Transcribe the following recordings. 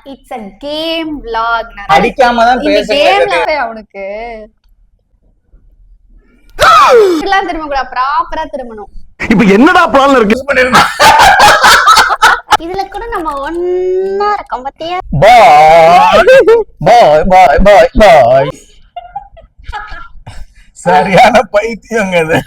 It's a game vlog. அடிக்காம தான் இந்த பேசுங்க. கேம்ல அவனுக்கு எல்லாம் திரும்ப கூட ப்ராப்பரா திரும்பணும். இப்ப என்னடா பிளான் இருக்கு? இதுல கூட நம்ம ஒன்னா இருக்கோம் பத்தியா? பாய் பாய் பாய் பாய். சரியான பைத்தியங்க இது.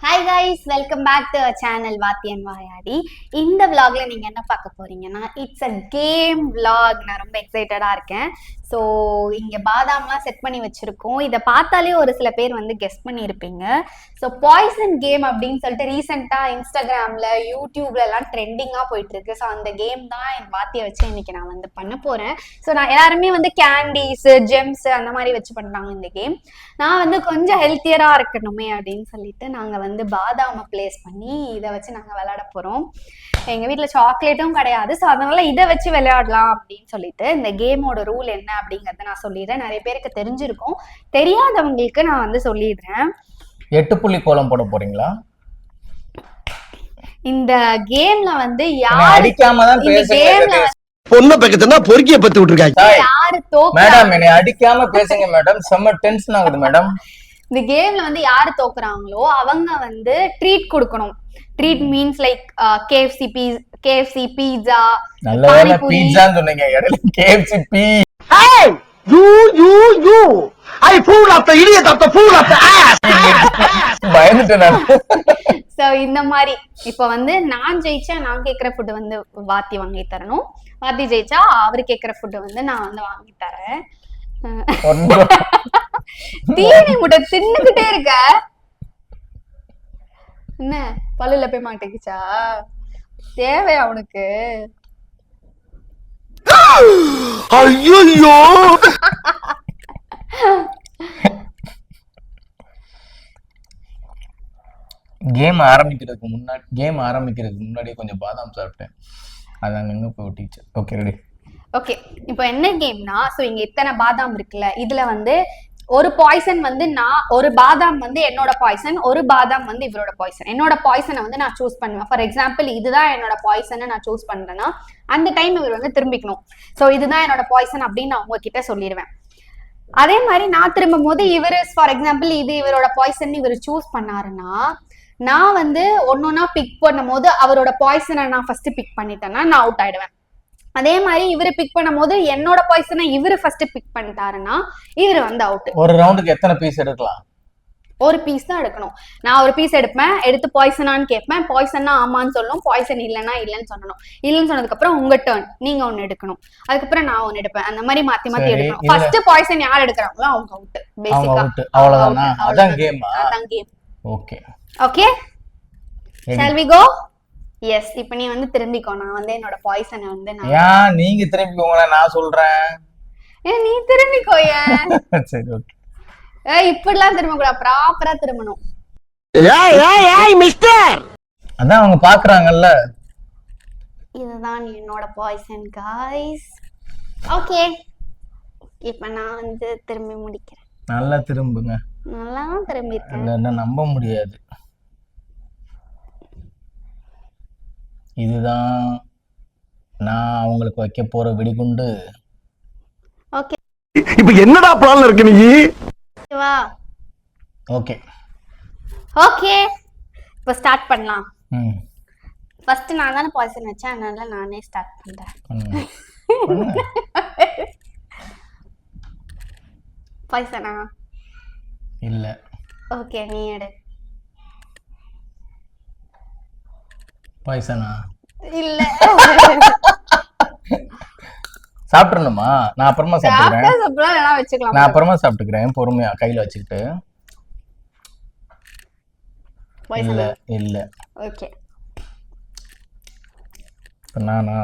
Hi guys, welcome back to channel வாத்தியன் வாயாடி. இந்த vlogல நீங்க என்ன பார்க்க போறீங்கன்னா, இட்ஸ் a கேம் vlog. நான் ரொம்ப எக்ஸைட்டடா இருக்கேன். ஸோ இங்க பாதாம்லாம் செட் பண்ணி வச்சிருக்கோம். இதை பார்த்தாலே ஒரு சில பேர் வந்து கெஸ் பண்ணியிருப்பீங்க. ஸோ பாய்சன் கேம் அப்படின்னு சொல்லிட்டு ரீசெண்டாக இன்ஸ்டாகிராம்ல யூடியூப்ல எல்லாம் ட்ரெண்டிங்காக போயிட்டு இருக்கு. ஸோ அந்த கேம் தான் என் வாத்தியை வச்சு இன்னைக்கு நான் வந்து பண்ண போறேன். ஸோ நான் எல்லாருமே வந்து கேண்டீஸ், ஜெம்ஸ் அந்த மாதிரி வச்சு பண்றாங்க இந்த கேம். நான் வந்து கொஞ்சம் ஹெல்த்தியரா இருக்கணுமே அப்படின்னு சொல்லிட்டு நாங்க வந்து பாதாமை பிளேஸ் பண்ணி இதை வச்சு நாங்க விளையாட போறோம். எங்க வீட்டுல சாக்லேட்டும் கிடையாது. ஸோ அதனால இதை வச்சு விளையாடலாம் அப்படின்னு சொல்லிட்டு இந்த கேமோட ரூல் என்ன அப்படிங்கறத நான் சொல்லிடுறேன். நிறைய பேருக்கு தெரிஞ்சிருக்கும், தெரியாதவங்களுக்கு நான் வந்து சொல்லிடுறேன். 8 புள்ளி கோலம் போட போறீங்களா? இந்த கேம்ல வந்து அடிக்காம தான் பேசுங்க. பொண்ணு பக்கத்துனா பொறுக்கிய பத்தி விட்டுருக்காங்க. யாரு தோக்குறா மேடம், என்னை அடிக்காம பேசுங்க மேடம். செம்ம டென்ஷன் ஆகுது மேடம். இந்த கேம்ல வந்து யாரு தோக்குறாங்களோ அவங்க வந்து ட்ரீட் கொடுக்கணும். Treat means like KFC pizza. நல்ல வேளை பீட்சான்னு சொன்னீங்க, இடையில KFC B. Hey! You! I fool of the idiot of the fool of the ass! பயந்துட்டேன் நான். சோ இந்த மாதிரி இப்ப வந்து நான் ஜெயிச்சா நான் கேக்குற ஃபுட் வந்து வாத்தி வாங்கி தரணும். வாத்தி ஜெயிச்சா அவரு கேக்குற ஃபுட் வந்து நான் வந்து வாங்கி தரேன். தீனி முட்டை தின்னுகிட்டே இருக்க என்ன பல்லுல போய் மாட்டேங்குச்சா? தேவையா அவனுக்கு? ஐயோ! கேம் ஆரம்பிக்கிறதுக்கு முன்னாடி கொஞ்சம் பாதாம் சாப்பிட்டேன். அதான் எங்க போய் ஒட்டிச்சு. Okay, ready. ஓகே, இப்போ என்ன கேம்னா, ஸோ இங்க இத்தனை பாதாம் இருக்குல்ல, இதுல வந்து ஒரு பாய்சன் வந்து ஒரு பாதாம் வந்து என்னோட பாய்சன், ஒரு பாதாம் வந்து இவரோட பாய்சன். என்னோட பாய்சனை வந்து நான் சூஸ் பண்ணுவேன். ஃபார் எக்ஸாம்பிள் இதுதான் என்னோட பாய்சனை நான் சூஸ் பண்றேன்னா அந்த டைம் இவர் வந்து திரும்பிக்கணும். ஸோ இதுதான் என்னோட பாய்சன் அப்படின்னு நான் உங்ககிட்ட சொல்லிடுவேன். அதே மாதிரி நான் திரும்பும் போது இவரு ஃபார் எக்ஸாம்பிள் இது இவரோட பாய்சன் இவர் சூஸ் பண்ணாருன்னா நான் வந்து ஒன்னொன்னா பிக் பண்ணும் போது அவரோட பாய்சனை நான் ஃபர்ஸ்ட் பிக் பண்ணிட்டேன்னா நான் அவுட் ஆயிடுவேன். அதே மாதிரி இவரு பிக் பண்ணும் போது என்னோட பாய்சனை இவரு ஃபர்ஸ்ட் பிக் பண்ணிட்டாருன்னா இவரு வந்து அவுட். ஒரு ரவுண்டுக்கு எத்தனை பீஸ் எடுக்கலாம்? ஒரு பீஸ் தான் எடுக்கணும். நான் ஒரு பீஸ் எடுப்பேன், எடுத்து பாய்சனான்னு கேட்பேன். பாய்சன்னா ஆமான்னு சொல்லணும், பாய்சன் இல்லைன்னா இல்லைன்னு சொல்லணும். இல்லைன்னு சொன்னதுக்கு அப்புறம் உங்க டர்ன், நீங்க ஒண்ணு எடுக்கணும். அதுக்கப்புறம் நான் ஒண்ணு எடுப்பேன். அந்த மாதிரி மாத்தி மாத்தி எடுக்கணும். ஃபர்ஸ்ட் பாய்சன் யார் எடுக்கிறாங்களோ அவங்க அவுட். பேசிக்கா அவ்வளவுதானா? அதான் கேம். அதான் game. Okay okay, shall we go? Yes, இப்ப நீ வந்து திரும்பிக்கோ. நான் வந்து என்னோட பாய்சனை வந்து ஏன் நீங்க திரும்பிக்கோங்களா, நான் சொல்றேன். நீ திரும்பிக்கோ. ஏன்? சரி, ஓகே. இப்படிலாம் திரும்ப கூட ப்ராப்பரா திரும்பணும். ஏய் மிஸ்டர், அதான் அவங்க பாக்குறாங்கல்ல. இதுதான் என்னோட பாய்சன் गाइस. ஓகே, இப்ப நான் வந்து திரும்பி முடிக்கிறேன். நல்லா திரும்புங்க. நல்லா திரும்பி இருக்கேன். என்ன நம்ப முடியாது. இதுதான் நான் அவங்களுக்கு வைக்க போற வெடிகுண்டு. ஓகே, இப்ப என்னடா பிளான் இருக்கு நீ? வா. ஓகே ஓகே, இப்ப ஸ்டார்ட் பண்ணலாம். ம், ஃபர்ஸ்ட் நான் தானே பாய்சன் வச்சேன், அதனால நானே ஸ்டார்ட் பண்றேன். பண்ணுங்க. பாய்சனா? இல்ல. ஓகே, நீ எடு. பாய்சனா? இல்ல. சாப்பிடணுமா? நான் அப்புறமா சாப்பிட்டுக்கிறேன். வச்சுக்கலாம். நான் அப்புறமா சாப்பிட்டுக்கிறேன், பொறுமையா கையில வச்சுக்கிட்டு. இல்ல இல்ல. ஓகே, நானா?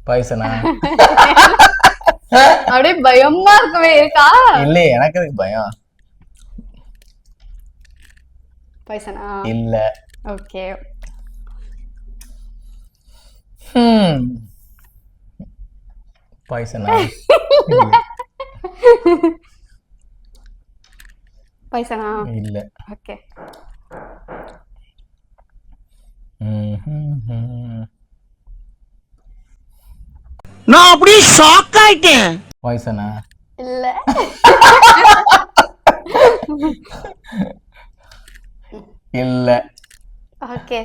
பாய்சனா? அப்படியே பயமா இருக்கவே இருக்கா? இல்ல, எனக்கு அதுக்கு பயம். பாய்சனா? இல்ல. ஓகே. பாய்சனா? பாய்சனா? இல்ல. ஓகே. நான் அப்படியே ஷாக் ஆயிட்டேன். பாய்சனா? இல்ல. இல்ல. ஓகே.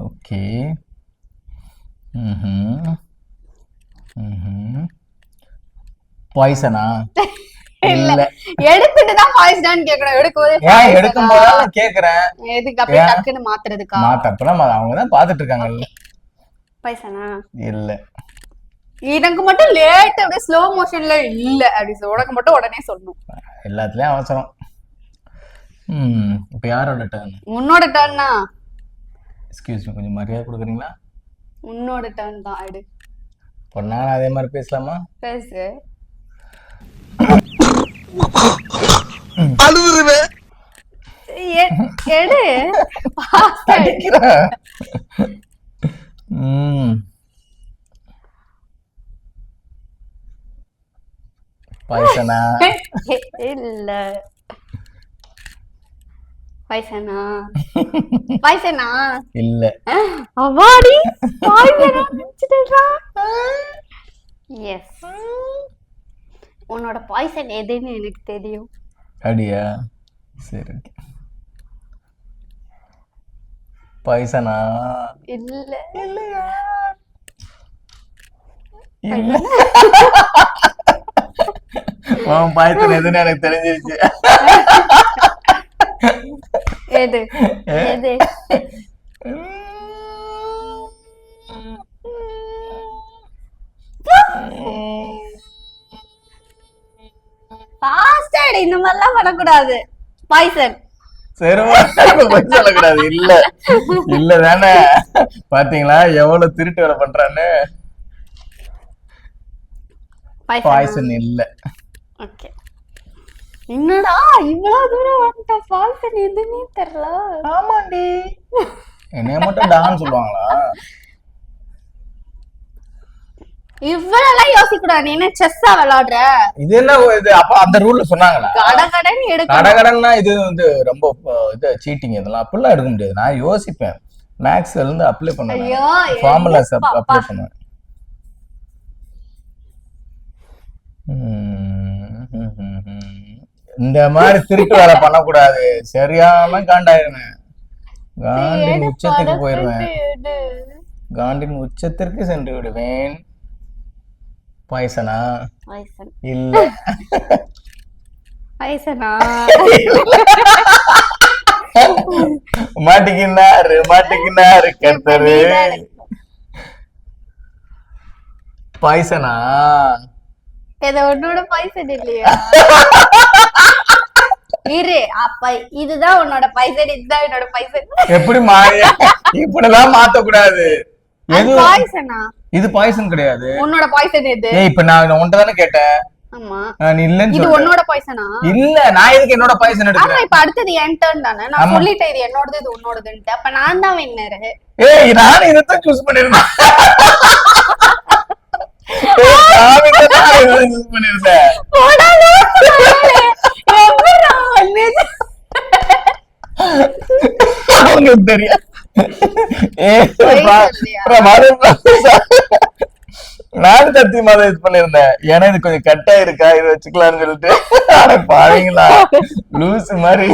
ஓகே. பாய்சனா? இல்ல. எடுத்துட்டு தான் பாய்சனான்னு கேக்குறேன். எடுக்கும்போது ஏன் எடுக்கும் போது நான் கேக்குறேன். எதுக்கு அப்படியே டக்குன்னு மாத்துறதுக்கா? மாத்தப்பலாம் அவங்க தான் பாத்துட்டு இருக்காங்கல்ல. பாய்சனா? இல்ல. எனக்கு மட்டும் லேட் அப்படியே ஸ்லோ மோஷன்ல இல்ல அப்படி உனக்கு மட்டும் உடனே சொல்லணும். எல்லாத்துலயும் அவசரம். இப்ப யாரோட டர்ன்? உன்னோட டர்ன்னா. எக்ஸ்கியூஸ் மீ, கொஞ்சம் மரியாதை கொடுக்குறீங்களா? உன்னோட டர்ன் தான். எடு. இப்போ நான் அதே மாதிரி பேசலாமா? பேசு. அழுதுருவேன். எடு. அடிக்கிறேன். பாய்சனா? இல்ல. பாய்சனா? பாய்சனா? இல்ல. அவாடி பாய்சனா நினைச்சிட்டா. எஸ். உன்னோட பாய்சன் எதுன்னு எனக்கு தெரியும். அப்படியா? சரி. பாய்சனா? இல்ல. இல்லையா? இல்ல. உன் பாய்சன் எதுன்னு எனக்கு தெரிஞ்சிருச்சு. எது? எது? ஃபாஸ்டா எடு. இந்த மாதிரிலாம் பண்ணக்கூடாது. பாய்சன். சொல்லக்கூடாது. இல்ல இல்ல தானே? பாத்தீங்களா எவ்வளவு திருட்டு வேலை பண்றான்னு. பாய்சன் இல்ல. ஓகே. என்னடா இவ்வளவு தூரம் வந்துட்ட, பாய்சன் எதுன்னே தெரியல. ஆமாண்டி. என்னைய மட்டும் டான்னு சொல்லுவாங்களா? இவ்வளவு யோசிக்க கூடாது. நீ என்ன செஸ்ஸா விளையாடுற? இது என்ன இது? அப்ப அந்த ரூல்ல சொன்னாங்களா? கடகடன் எடுக்க. கடகடன்னா இது வந்து ரொம்ப இது சீட்டிங். இதெல்லாம் அப்படிலாம் எடுக்க முடியாது. நான் யோசிப்பேன். மேக்ஸ்ல இருந்து அப்ளை பண்ணுவேன். ஐயோ, ஃபார்முலாஸ் அப்ளை பண்ணுவேன். இந்த மாதிரி திருட்டு வேலை பண்ணக்கூடாது. சரியான காண்டாயிருவேன். காண்டின் உச்சத்துக்கு போயிருவேன். காண்டின் உச்சத்திற்கு சென்று விடுவேன். பாய்சனா? பாய்சன். இல்ல. பாய்சனா? மாட்டிக்கினாரு மாட்டிக்கினாரு கர்த்தரு. பாய்சனா? இது உன்னோட பாய்சன் இல்லையா? இரு, அப்ப இதுதான் உன்னோட பாய்சன், இதுதான் என்னோட பாய்சன். எப்படி மாறிய? இப்படிலாம் மாத்த கூடாது. அது பாய்சனா? இது பாய்சன் கிடையாது. உன்னோட பாய்சன் எது? இப்ப நான் உன்கிட்ட தானே கேட்டேன். ஆமா. நீ இல்லன்னு இது உன்னோட பாய்சனா? இல்ல, நான் எதுக்கு என்னோட பாய்சன் எடுக்கிறேன்? ஆமா, இப்ப அடுத்தது என் டர்ன் தானே. நான் சொல்லிட்டேன் இது என்னோடது இது உன்னோடதுன்னு. அப்ப நான் தான் வின்னர். ஏய், நான் இதைத்தான் சூஸ் பண்ணிருந்தேன். சூஸ் பண்ணிருந்தேன். அவங்களுக்கு தெரியும். நானும் சத்தியமா தான் இது பண்ணிருந்தேன். ஏன்னா இது கொஞ்சம் கட்டா இருக்கா, இது வச்சுக்கலாம்னு சொல்லிட்டு. பாருங்களா லூஸ் மாதிரி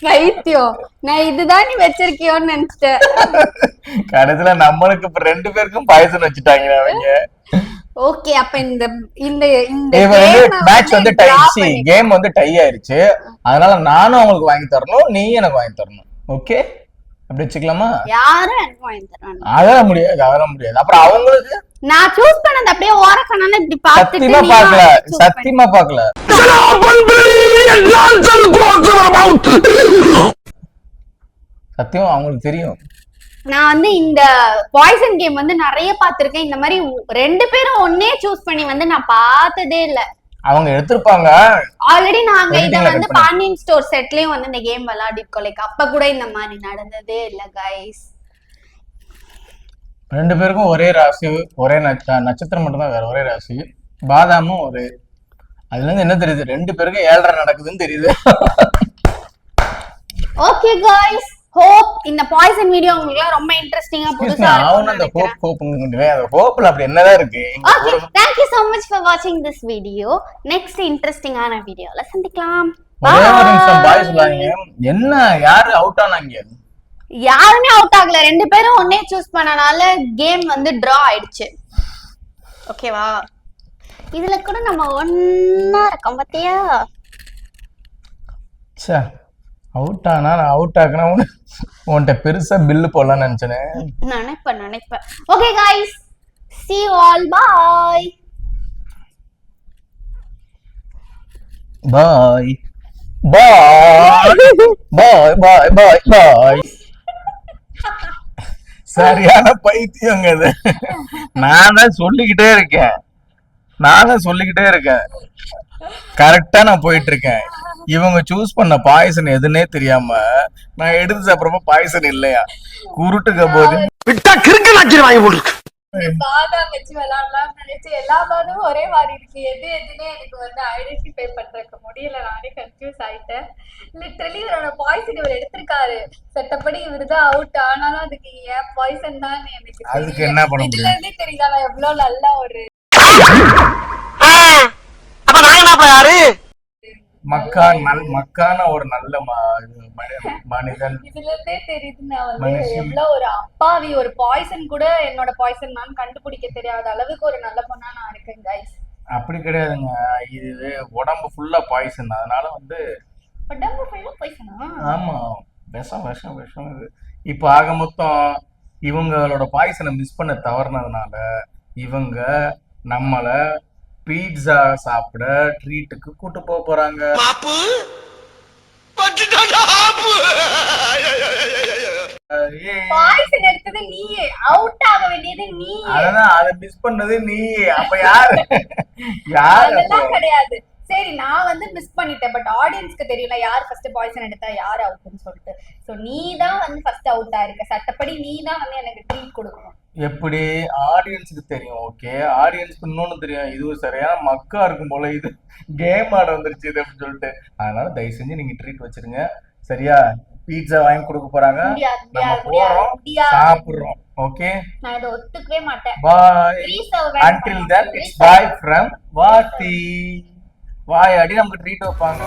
பைத்தியம். நான் இதுதான் நீ வச்சிருக்கியோன்னு நினைச்சிட்டேன். கடைசியில நம்மளுக்கு இப்ப 2 பேருக்கும் பாய்சன் வச்சுட்டாங்க அவங்க. ஓகே, அப்ப இந்த இந்த இந்த மேட்ச் வந்து டை. கேம் வந்து டை ஆயிருச்சு. அதனால நானும் அவங்களுக்கு வாங்கி தரணும், நீ எனக்கு வாங்கி தரணும். ஓகே, அப்படி வச்சுக்கலாமா? யாரும் எனக்கு வாங்கி தரணும். அதெல்லாம் முடியாது, அதெல்லாம் முடியாது. அப்புறம் அவங்களுக்கு நான் சூஸ் பண்ணது அப்படியே ஓரக்கனால இப்படி பார்த்துட்டு சத்தியமா பாக்கல, சத்தியமா பாக்கல. சத்தியம் அவங்களுக்கு தெரியும். நான் வந்து இந்த பாய்சன் கேம் வந்து நிறைய பார்த்திருக்கேன். இந்த மாதிரி 2 பேரும் ஒன்னே சூஸ் பண்ணி வந்து நான் பார்த்ததே இல்ல. அவங்க எடுத்திருப்பாங்க. ஆல்ரெடி நாங்க இத வந்து பாண்டியன் ஸ்டோர் செட்லயும் வந்து இந்த கேம் விளையாடிருக்கோம். லைக் அப்ப கூட இந்த மாதிரி நடந்ததே இல்ல கைஸ். 2 பேருக்கும் ஒரே ராசி, ஒரே நட்சத்திரம் மட்டும் தான் வேற, ஒரே ராசி. பாதாமும் ஒரே. அதுல இருந்து என்ன தெரியுது, 2 பேருக்கும் 7:30 நடக்குதுன்னு தெரியுது. ஓகே गाइस, ஹோப் இந்த பாய்சன் வீடியோ உங்களுக்கு ரொம்ப இன்ட்ரஸ்டிங்கா புதுசா நான் அந்த ஹோப்ங்கவே அந்த ஹோப்ல அப்படி என்னதான் இருக்கு. Okay, thank you so much for watching this video. next இன்ட்ரஸ்டிங்கான வீடியோல சந்திக்கலாம். ஒரே ஒரு நிமிஷம் பாய் சொல்லாங்க. என்ன யாரு அவுட் ஆனாங்க? யாருமே அவுட் ஆகல, 2 பேரும் ஒண்ணே சூஸ் பண்ணனால கேம் வந்து டிரா ஆயிடுச்சு. ஓகேவா? இதுல கூட நம்ம ஒண்ணா இருக்கோம் பாத்தியா? சே, அவுட் ஆனா நான் அவுட் ஆக்குனா உன்கிட்ட பெருசா பில்லு போடலாம்னு நினைப்பேன். Okay guys, see you all, bye. பாய் பாய் பாய் பாய் பாய். சரியான பைத்தியங்க இது. நான் தான் சொல்லிக்கிட்டே இருக்கேன். கரெக்டா நான் போயிட்டு இருக்கேன். இவங்க சூஸ் பண்ண பாய்சன் எதுன்னே தெரியாம நான் எடுத்து சாப்பிடுறப்ப பாய்சன் இல்லையா, குருட்டுக்க போது விட்டா கிறுக்கு நாக்கி வாங்கி போட்டுருக்கு. பாதாம் வச்சு விளையாடலாம்னு நினைச்சு எல்லா பாதமும் ஒரே மாதிரி இருக்கு. எதுன்னே எனக்கு வந்து ஐடென்டிஃபை பண்றதுக்கு முடியல. நானே கன்ஃபியூஸ் ஆயிட்டேன். லிட்டரலி இவரோட பாய்சன் இவர் எடுத்திருக்காரு. சட்டப்படி இவரு தான் அவுட். ஆனாலும் அதுக்கு ஏன் பாய்சன் தான் எனக்கு அதுக்கு என்ன பண்ண முடியும்? இதுல இருந்தே தெரியல நான் எவ்வளவு நல்ல ஒரு அப்ப நான் என்ன யாரு மக்கான ஒரு நல்ல மனிதன். இதுல இருந்தே தெரியுது நான் வந்து எவ்வளவு ஒரு அப்பாவி. ஒரு பாய்சன் கூட என்னோட பாய்சன் தான் கண்டுபிடிக்க தெரியாத அளவுக்கு ஒரு நல்ல பொண்ணா நான் இருக்கேன் கைஸ். அப்படி கிடையாதுங்க, இது உடம்பு ஃபுல்லா பாய்சன். அதனால வந்து உடம்பு ஃபுல்லா பாய்சனா? ஆமா, விஷம் விஷம் விஷம் இது. இப்ப ஆக மொத்தம் இவங்களோட பாய்சனை மிஸ் பண்ண தவறுனதுனால இவங்க நம்மள பீட்சா சாப்பிட ட்ரீட்டுக்கு கூட்டு போறாங்க. பாய்சன் எடுத்தது நீயே, அவுட் ஆக வேண்டியது நீயே. அதான் அதை மிஸ் பண்ணது நீ. அப்ப யாரு அதெல்லாம் கிடையாது. சரி, நான் வந்து மிஸ் பண்ணிட்டேன். பட் ஆடியன்ஸ்க்கு தெரியல யார் ஃபர்ஸ்ட் பாய்சன் எடுத்தா யார் அவுட்னு சொல்லிட்டு. சோ நீ தான் வந்து ஃபர்ஸ்ட் அவுட் ஆயிருக்க. சட்டப்படி நீ தான் வந்து எனக்கு ட்ரீட் கொடுக்கணும். எப்படி ஆடியன்ஸுக்கு தெரியும்? ஓகே, ஆடியன்ஸ்க்கு இன்னொன்னு தெரியும், இது ஒரு சரியான மக்கா இருக்கும் போல, இது கேம் ஆட வந்துருச்சு இது அப்படின்னு சொல்லிட்டு. அதனால தயவு செஞ்சு நீங்க ட்ரீட் வச்சிருங்க, சரியா? பீட்சா வாங்கி கொடுக்க போறாங்க, நம்ம போறோம், சாப்பிடுறோம். ஓகே, நான் இதை ஒத்துக்கவே மாட்டேன். பாய். until then it's bye from வாத்தி. வாயாடி நமக்கு ட்ரீட் வைப்பாங்க.